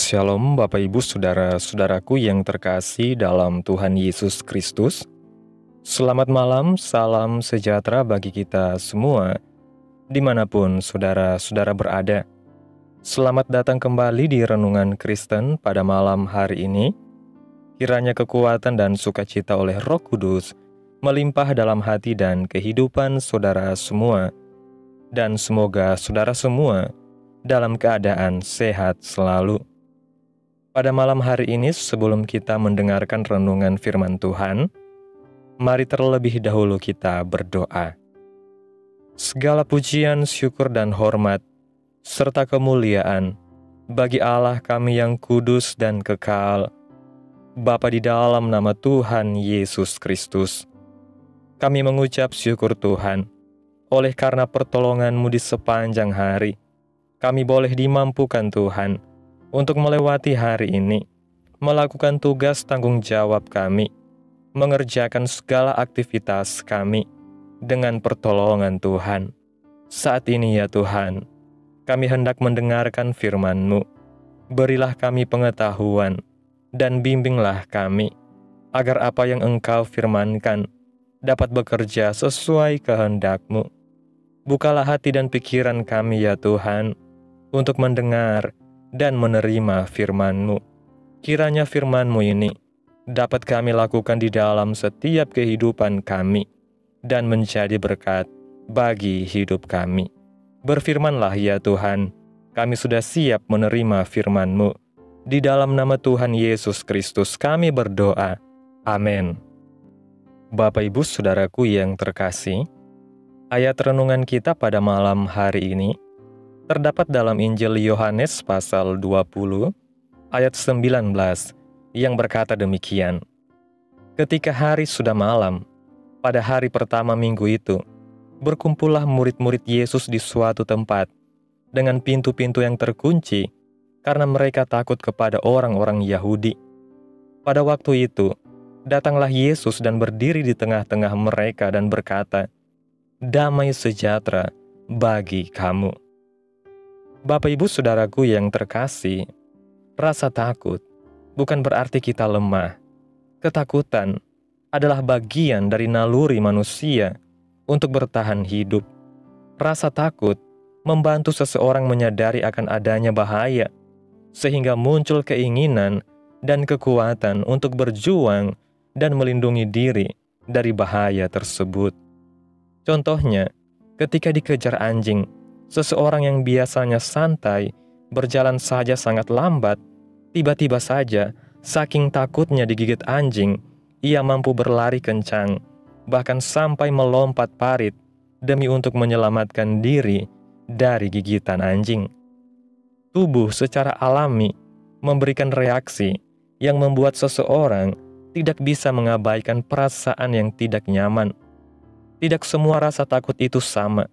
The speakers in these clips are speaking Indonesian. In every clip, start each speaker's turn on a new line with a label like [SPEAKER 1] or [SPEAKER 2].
[SPEAKER 1] Shalom Bapak Ibu Saudara-saudaraku yang terkasih dalam Tuhan Yesus Kristus. Selamat malam, salam sejahtera bagi kita semua, dimanapun saudara-saudara berada. Selamat datang kembali di Renungan Kristen pada malam hari ini. Kiranya kekuatan dan sukacita oleh Roh Kudus melimpah dalam hati dan kehidupan saudara semua. Dan semoga saudara semua dalam keadaan sehat selalu. Pada malam hari ini, sebelum kita mendengarkan renungan firman Tuhan, mari terlebih dahulu kita berdoa. Segala pujian, syukur, dan hormat, serta kemuliaan bagi Allah kami yang kudus dan kekal, Bapa di dalam nama Tuhan Yesus Kristus. Kami mengucap syukur Tuhan, oleh karena pertolongan-Mu di sepanjang hari, kami boleh dimampukan Tuhan, untuk melewati hari ini, melakukan tugas tanggung jawab kami, mengerjakan segala aktivitas kami dengan pertolongan Tuhan. Saat ini ya Tuhan, kami hendak mendengarkan firman-Mu. Berilah kami pengetahuan dan bimbinglah kami, agar apa yang Engkau firmankan dapat bekerja sesuai kehendak-Mu. Bukalah hati dan pikiran kami ya Tuhan, untuk mendengar dan menerima firman-Mu. Kiranya firman-Mu ini dapat kami lakukan di dalam setiap kehidupan kami dan menjadi berkat bagi hidup kami. Berfirmanlah ya Tuhan, kami sudah siap menerima firman-Mu. Di dalam nama Tuhan Yesus Kristus kami berdoa. Amin. Bapak Ibu Saudaraku yang terkasih, ayat renungan kita pada malam hari ini terdapat dalam Injil Yohanes pasal 20 ayat 19 yang berkata demikian. Ketika hari sudah malam, pada hari pertama minggu itu, berkumpullah murid-murid Yesus di suatu tempat dengan pintu-pintu yang terkunci karena mereka takut kepada orang-orang Yahudi. Pada waktu itu, datanglah Yesus dan berdiri di tengah-tengah mereka dan berkata, "Damai sejahtera bagi kamu." Bapak Ibu Saudaraku yang terkasih, rasa takut bukan berarti kita lemah. Ketakutan adalah bagian dari naluri manusia untuk bertahan hidup. Rasa takut membantu seseorang menyadari akan adanya bahaya, sehingga muncul keinginan dan kekuatan untuk berjuang dan melindungi diri dari bahaya tersebut. Contohnya, ketika dikejar anjing, seseorang yang biasanya santai, berjalan saja sangat lambat, tiba-tiba saja, saking takutnya digigit anjing, ia mampu berlari kencang, bahkan sampai melompat parit demi untuk menyelamatkan diri dari gigitan anjing. Tubuh secara alami memberikan reaksi yang membuat seseorang tidak bisa mengabaikan perasaan yang tidak nyaman. Tidak semua rasa takut itu sama.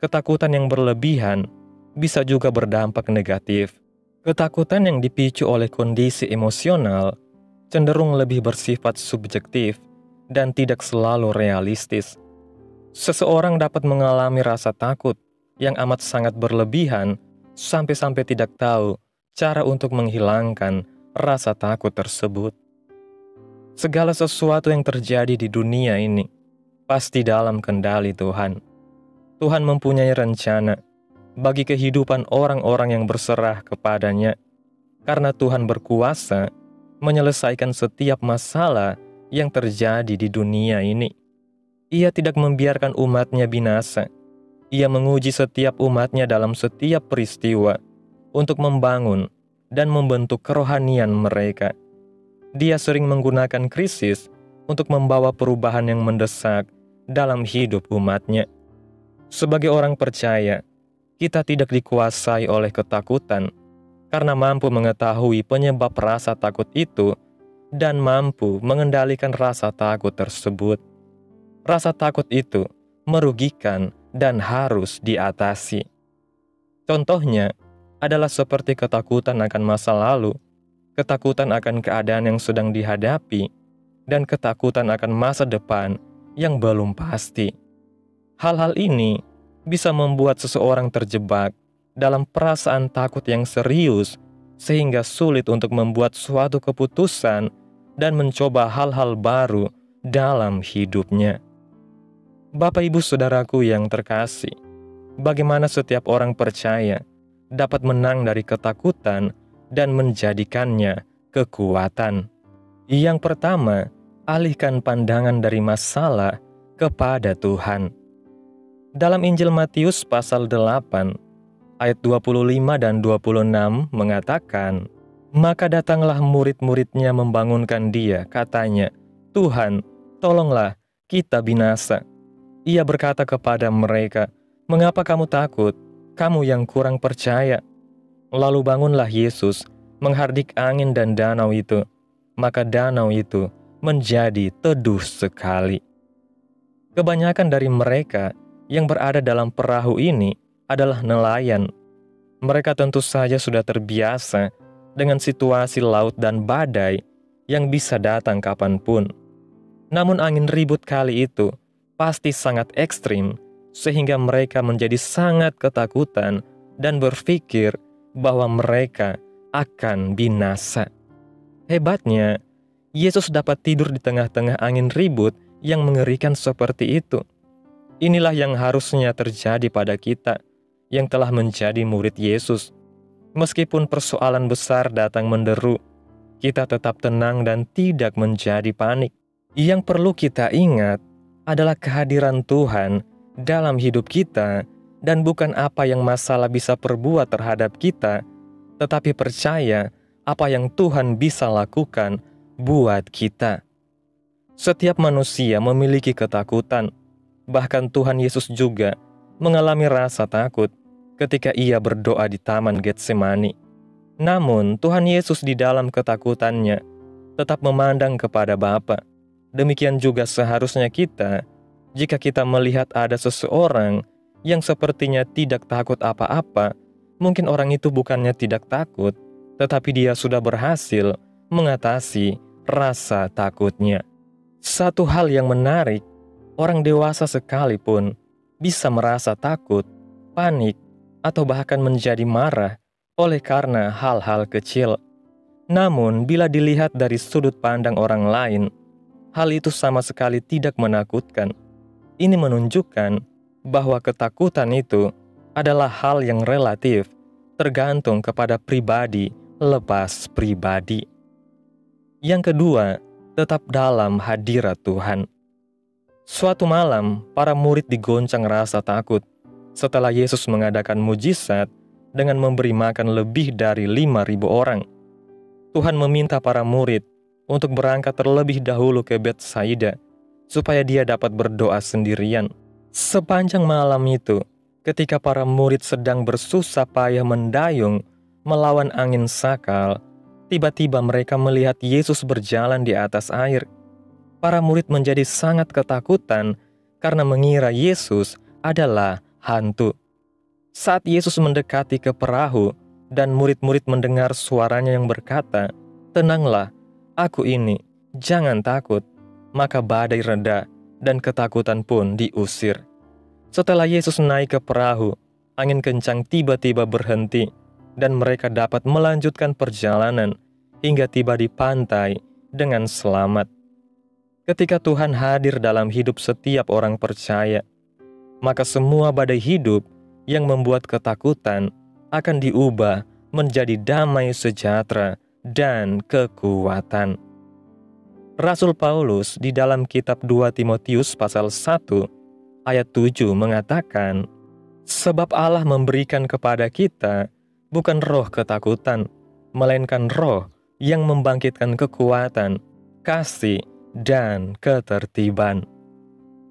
[SPEAKER 1] Ketakutan yang berlebihan bisa juga berdampak negatif. Ketakutan yang dipicu oleh kondisi emosional cenderung lebih bersifat subjektif dan tidak selalu realistis. Seseorang dapat mengalami rasa takut yang amat sangat berlebihan sampai-sampai tidak tahu cara untuk menghilangkan rasa takut tersebut. Segala sesuatu yang terjadi di dunia ini pasti dalam kendali Tuhan. Tuhan mempunyai rencana bagi kehidupan orang-orang yang berserah kepadanya, karena Tuhan berkuasa menyelesaikan setiap masalah yang terjadi di dunia ini. Ia tidak membiarkan umatnya binasa. Ia menguji setiap umatnya dalam setiap peristiwa untuk membangun dan membentuk kerohanian mereka. Dia sering menggunakan krisis untuk membawa perubahan yang mendesak dalam hidup umatnya. Sebagai orang percaya, kita tidak dikuasai oleh ketakutan karena mampu mengetahui penyebab rasa takut itu dan mampu mengendalikan rasa takut tersebut. Rasa takut itu merugikan dan harus diatasi. Contohnya adalah seperti ketakutan akan masa lalu, ketakutan akan keadaan yang sedang dihadapi, dan ketakutan akan masa depan yang belum pasti. Hal-hal ini bisa membuat seseorang terjebak dalam perasaan takut yang serius sehingga sulit untuk membuat suatu keputusan dan mencoba hal-hal baru dalam hidupnya. Bapak Ibu Saudaraku yang terkasih, bagaimana setiap orang percaya dapat menang dari ketakutan dan menjadikannya kekuatan? Yang pertama, alihkan pandangan dari masalah kepada Tuhan. Dalam Injil Matius pasal 8, ayat 25 dan 26 mengatakan, "Maka datanglah murid-muridnya membangunkan dia, katanya, 'Tuhan, tolonglah, kita binasa.' Ia berkata kepada mereka, 'Mengapa kamu takut, kamu yang kurang percaya?' Lalu bangunlah Yesus, menghardik angin dan danau itu. Maka danau itu menjadi teduh sekali." Kebanyakan dari mereka yang berada dalam perahu ini adalah nelayan. Mereka tentu saja sudah terbiasa dengan situasi laut dan badai yang bisa datang kapanpun. Namun angin ribut kali itu pasti sangat ekstrim, sehingga mereka menjadi sangat ketakutan dan berpikir bahwa mereka akan binasa. Hebatnya, Yesus dapat tidur di tengah-tengah angin ribut yang mengerikan seperti itu. Inilah yang harusnya terjadi pada kita yang telah menjadi murid Yesus. Meskipun persoalan besar datang menderu, kita tetap tenang dan tidak menjadi panik. Yang perlu kita ingat adalah kehadiran Tuhan dalam hidup kita, dan bukan apa yang masalah bisa perbuat terhadap kita, tetapi percaya apa yang Tuhan bisa lakukan buat kita. Setiap manusia memiliki ketakutan. Bahkan Tuhan Yesus juga mengalami rasa takut ketika ia berdoa di Taman Getsemani. Namun Tuhan Yesus di dalam ketakutannya tetap memandang kepada Bapa. Demikian juga seharusnya kita, jika kita melihat ada seseorang yang sepertinya tidak takut apa-apa, mungkin orang itu bukannya tidak takut, tetapi dia sudah berhasil mengatasi rasa takutnya. Satu hal yang menarik, orang dewasa sekalipun bisa merasa takut, panik, atau bahkan menjadi marah oleh karena hal-hal kecil. Namun, bila dilihat dari sudut pandang orang lain, hal itu sama sekali tidak menakutkan. Ini menunjukkan bahwa ketakutan itu adalah hal yang relatif, tergantung kepada pribadi lepas pribadi. Yang kedua, tetap dalam hadirat Tuhan. Suatu malam, para murid digoncang rasa takut setelah Yesus mengadakan mujizat dengan memberi makan lebih dari 5.000 orang. Tuhan meminta para murid untuk berangkat terlebih dahulu ke Betsaida, supaya dia dapat berdoa sendirian. Sepanjang malam itu, ketika para murid sedang bersusah payah mendayung melawan angin sakal, tiba-tiba mereka melihat Yesus berjalan di atas air. Para murid menjadi sangat ketakutan karena mengira Yesus adalah hantu. Saat Yesus mendekati ke perahu dan murid-murid mendengar suaranya yang berkata, "Tenanglah, aku ini, jangan takut," maka badai reda dan ketakutan pun diusir. Setelah Yesus naik ke perahu, angin kencang tiba-tiba berhenti dan mereka dapat melanjutkan perjalanan hingga tiba di pantai dengan selamat. Ketika Tuhan hadir dalam hidup setiap orang percaya, maka semua badai hidup yang membuat ketakutan akan diubah menjadi damai sejahtera dan kekuatan. Rasul Paulus di dalam kitab 2 Timotius pasal 1 ayat 7 mengatakan, "Sebab Allah memberikan kepada kita bukan roh ketakutan, melainkan roh yang membangkitkan kekuatan, kasih, dan ketertiban."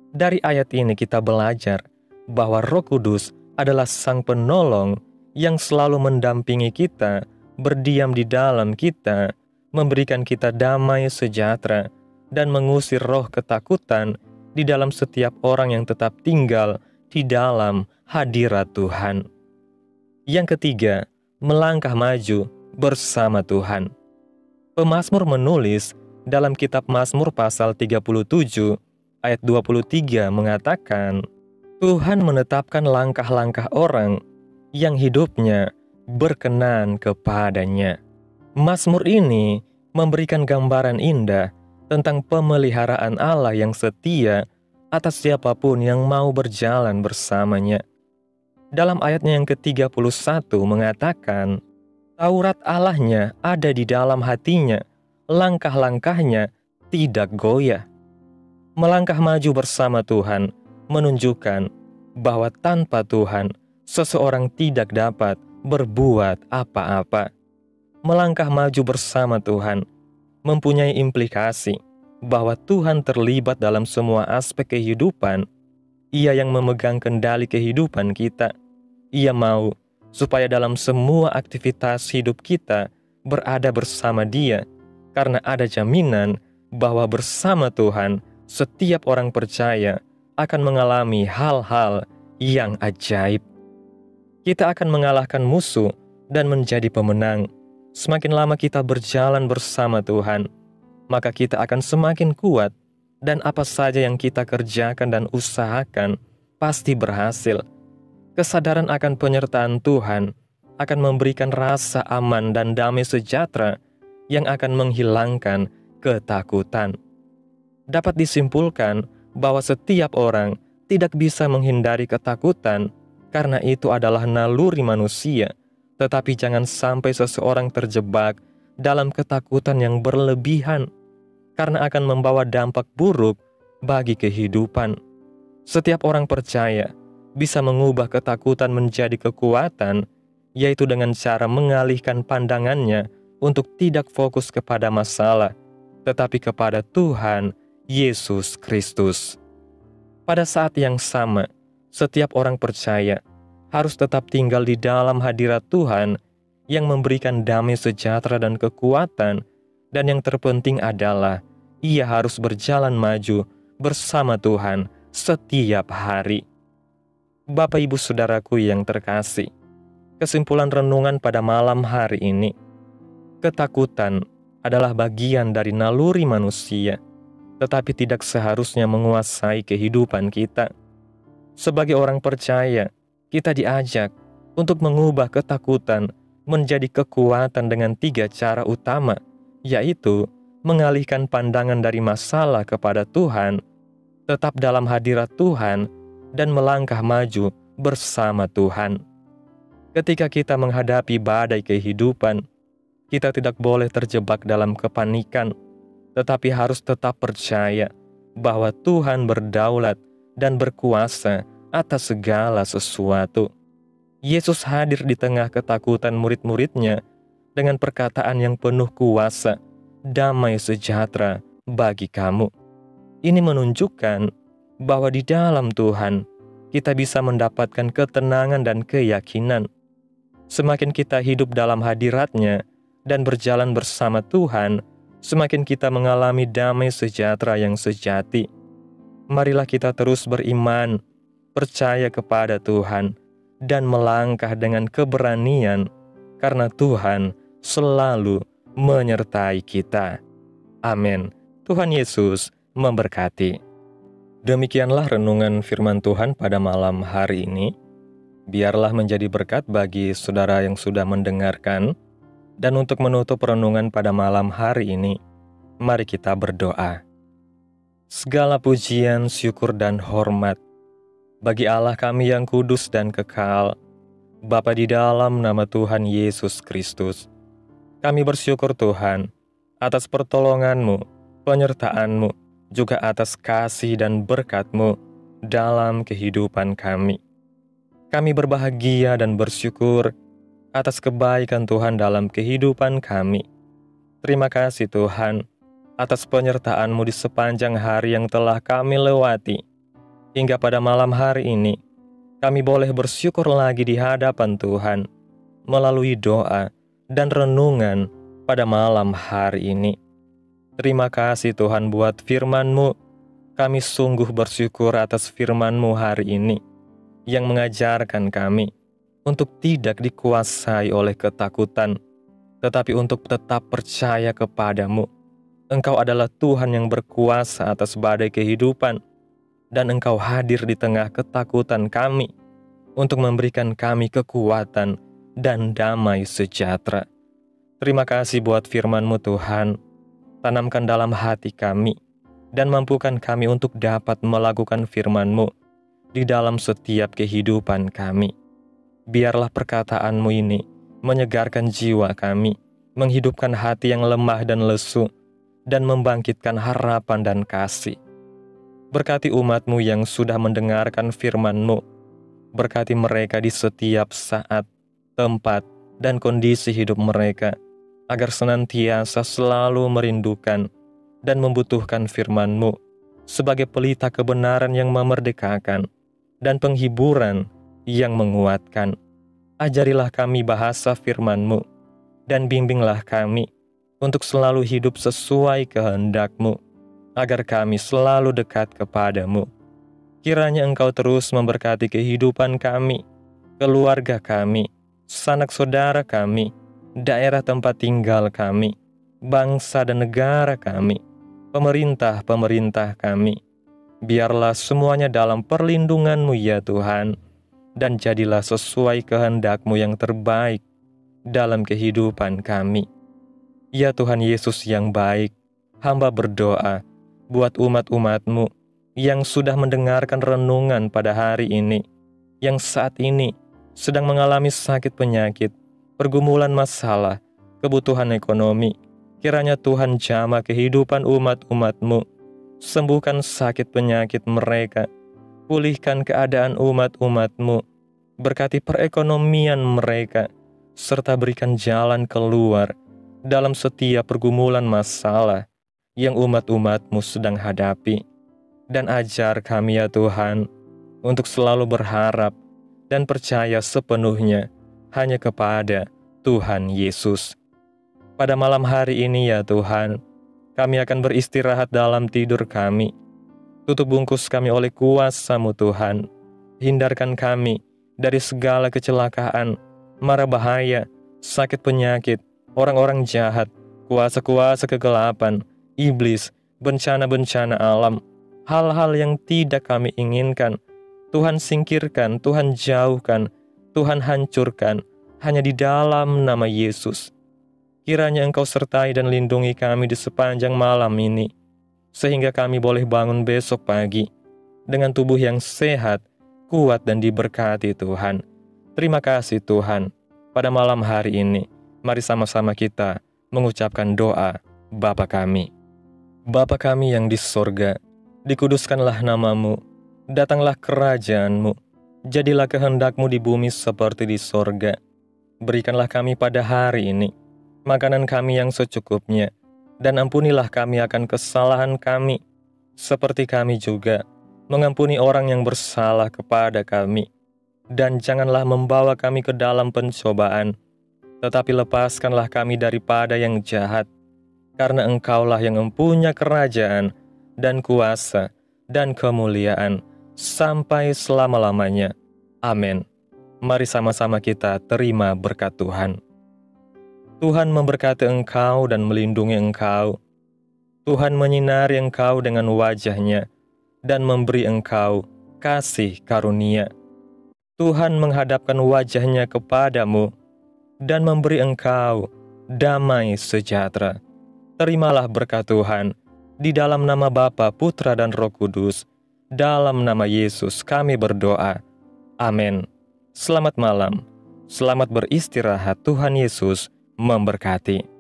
[SPEAKER 1] Dari ayat ini kita belajar bahwa Roh Kudus adalah Sang Penolong yang selalu mendampingi kita, berdiam di dalam kita, memberikan kita damai sejahtera, dan mengusir roh ketakutan di dalam setiap orang yang tetap tinggal di dalam hadirat Tuhan. Yang ketiga, melangkah maju bersama Tuhan. Pemazmur menulis dalam kitab Mazmur pasal 37 ayat 23 mengatakan, "Tuhan menetapkan langkah-langkah orang yang hidupnya berkenan kepadanya. Mazmur ini memberikan gambaran indah tentang pemeliharaan Allah yang setia atas siapapun yang mau berjalan bersamanya. Dalam ayatnya yang ke-31 mengatakan, Taurat Allahnya ada di dalam hatinya, langkah-langkahnya tidak goyah. Melangkah maju bersama Tuhan menunjukkan bahwa tanpa Tuhan, seseorang tidak dapat berbuat apa-apa. Melangkah maju bersama Tuhan mempunyai implikasi bahwa Tuhan terlibat dalam semua aspek kehidupan. Ia yang memegang kendali kehidupan kita. Ia mau supaya dalam semua aktivitas hidup kita berada bersama Dia, karena ada jaminan bahwa bersama Tuhan setiap orang percaya akan mengalami hal-hal yang ajaib. Kita akan mengalahkan musuh dan menjadi pemenang. Semakin lama kita berjalan bersama Tuhan, maka kita akan semakin kuat, dan apa saja yang kita kerjakan dan usahakan pasti berhasil. Kesadaran akan penyertaan Tuhan akan memberikan rasa aman dan damai sejahtera yang akan menghilangkan ketakutan. Dapat disimpulkan bahwa setiap orang tidak bisa menghindari ketakutan karena itu adalah naluri manusia, tetapi jangan sampai seseorang terjebak dalam ketakutan yang berlebihan karena akan membawa dampak buruk bagi kehidupan. Setiap orang percaya bisa mengubah ketakutan menjadi kekuatan, yaitu dengan cara mengalihkan pandangannya untuk tidak fokus kepada masalah, tetapi kepada Tuhan Yesus Kristus. Pada saat yang sama, setiap orang percaya harus tetap tinggal di dalam hadirat Tuhan yang memberikan damai sejahtera dan kekuatan, dan yang terpenting adalah ia harus berjalan maju bersama Tuhan setiap hari. Bapak Ibu Saudaraku yang terkasih, kesimpulan renungan pada malam hari ini, ketakutan adalah bagian dari naluri manusia, tetapi tidak seharusnya menguasai kehidupan kita. Sebagai orang percaya, kita diajak untuk mengubah ketakutan menjadi kekuatan dengan 3 cara utama, yaitu mengalihkan pandangan dari masalah kepada Tuhan, tetap dalam hadirat Tuhan, dan melangkah maju bersama Tuhan. Ketika kita menghadapi badai kehidupan, kita tidak boleh terjebak dalam kepanikan, tetapi harus tetap percaya bahwa Tuhan berdaulat dan berkuasa atas segala sesuatu. Yesus hadir di tengah ketakutan murid-muridnya dengan perkataan yang penuh kuasa, damai sejahtera bagi kamu. Ini menunjukkan bahwa di dalam Tuhan kita bisa mendapatkan ketenangan dan keyakinan. Semakin kita hidup dalam hadirat-Nya dan berjalan bersama Tuhan, semakin kita mengalami damai sejahtera yang sejati. Marilah kita terus beriman, percaya kepada Tuhan, dan melangkah dengan keberanian, karena Tuhan selalu menyertai kita. Amin. Tuhan Yesus memberkati. Demikianlah renungan firman Tuhan pada malam hari ini. Biarlah menjadi berkat bagi saudara yang sudah mendengarkan. Dan untuk menutup renungan pada malam hari ini, mari kita berdoa. Segala pujian, syukur, dan hormat bagi Allah kami yang kudus dan kekal, Bapa di dalam nama Tuhan Yesus Kristus. Kami bersyukur Tuhan atas pertolongan-Mu, penyertaan-Mu, juga atas kasih dan berkat-Mu dalam kehidupan kami. Kami berbahagia dan bersyukur atas kebaikan Tuhan dalam kehidupan kami. Terima kasih Tuhan atas penyertaan-Mu di sepanjang hari yang telah kami lewati. Hingga pada malam hari ini, kami boleh bersyukur lagi di hadapan Tuhan melalui doa dan renungan pada malam hari ini. Terima kasih Tuhan buat firman-Mu. Kami sungguh bersyukur atas firman-Mu hari ini yang mengajarkan kami untuk tidak dikuasai oleh ketakutan, tetapi untuk tetap percaya kepada-Mu. Engkau adalah Tuhan yang berkuasa atas badai kehidupan, dan Engkau hadir di tengah ketakutan kami untuk memberikan kami kekuatan dan damai sejahtera. Terima kasih buat firman-Mu Tuhan. Tanamkan dalam hati kami dan mampukan kami untuk dapat melakukan firman-Mu di dalam setiap kehidupan kami. Biarlah perkataan-Mu ini menyegarkan jiwa kami, menghidupkan hati yang lemah dan lesu, dan membangkitkan harapan dan kasih. Berkati umat-Mu yang sudah mendengarkan firman-Mu. Berkati mereka di setiap saat, tempat, dan kondisi hidup mereka, agar senantiasa selalu merindukan dan membutuhkan firman-Mu sebagai pelita kebenaran yang memerdekakan dan penghiburan yang menguatkan. Ajarilah kami bahasa firman-Mu dan bimbinglah kami untuk selalu hidup sesuai kehendak-Mu, agar kami selalu dekat kepada-Mu. Kiranya Engkau terus memberkati kehidupan kami, keluarga kami, sanak saudara kami, daerah tempat tinggal kami, bangsa dan negara kami, pemerintah-pemerintah kami. Biarlah semuanya dalam perlindungan-Mu ya Tuhan, dan jadilah sesuai kehendak-Mu yang terbaik dalam kehidupan kami. Ya Tuhan Yesus yang baik, hamba berdoa buat umat-umat-Mu yang sudah mendengarkan renungan pada hari ini, yang saat ini sedang mengalami sakit penyakit, pergumulan masalah, kebutuhan ekonomi. Kiranya Tuhan jamah kehidupan umat-umat-Mu, sembuhkan sakit penyakit mereka, pulihkan keadaan umat-umat-Mu, berkati perekonomian mereka, serta berikan jalan keluar dalam setiap pergumulan masalah yang umat-umat-Mu sedang hadapi. Dan ajar kami ya Tuhan, untuk selalu berharap dan percaya sepenuhnya hanya kepada Tuhan Yesus. Pada malam hari ini ya Tuhan, kami akan beristirahat dalam tidur kami. Tutup bungkus kami oleh kuasa-Mu Tuhan. Hindarkan kami dari segala kecelakaan, mara bahaya, sakit penyakit, orang-orang jahat, kuasa-kuasa kegelapan, iblis, bencana-bencana alam, hal-hal yang tidak kami inginkan. Tuhan singkirkan, Tuhan jauhkan, Tuhan hancurkan, hanya di dalam nama Yesus. Kiranya Engkau sertai dan lindungi kami di sepanjang malam ini, sehingga kami boleh bangun besok pagi dengan tubuh yang sehat, kuat dan diberkati Tuhan. Terima kasih Tuhan. Pada malam hari ini, mari sama-sama kita mengucapkan doa Bapa kami. Bapa kami yang di sorga, dikuduskanlah nama-Mu, datanglah kerajaan-Mu, jadilah kehendak-Mu di bumi seperti di sorga. Berikanlah kami pada hari ini makanan kami yang secukupnya, dan ampunilah kami akan kesalahan kami, seperti kami juga mengampuni orang yang bersalah kepada kami. Dan janganlah membawa kami ke dalam pencobaan, tetapi lepaskanlah kami daripada yang jahat, karena Engkaulah yang mempunyai kerajaan, dan kuasa, dan kemuliaan, sampai selama-lamanya. Amin. Mari sama-sama kita terima berkat Tuhan. Tuhan memberkati engkau dan melindungi engkau. Tuhan menyinari engkau dengan wajah-Nya, dan memberi engkau kasih karunia. Tuhan menghadapkan wajah-Nya kepadamu, dan memberi engkau damai sejahtera. Terimalah berkat Tuhan, di dalam nama Bapa, Putra, dan Roh Kudus. Dalam nama Yesus kami berdoa. Amin. Selamat malam. Selamat beristirahat. Tuhan Yesus memberkati.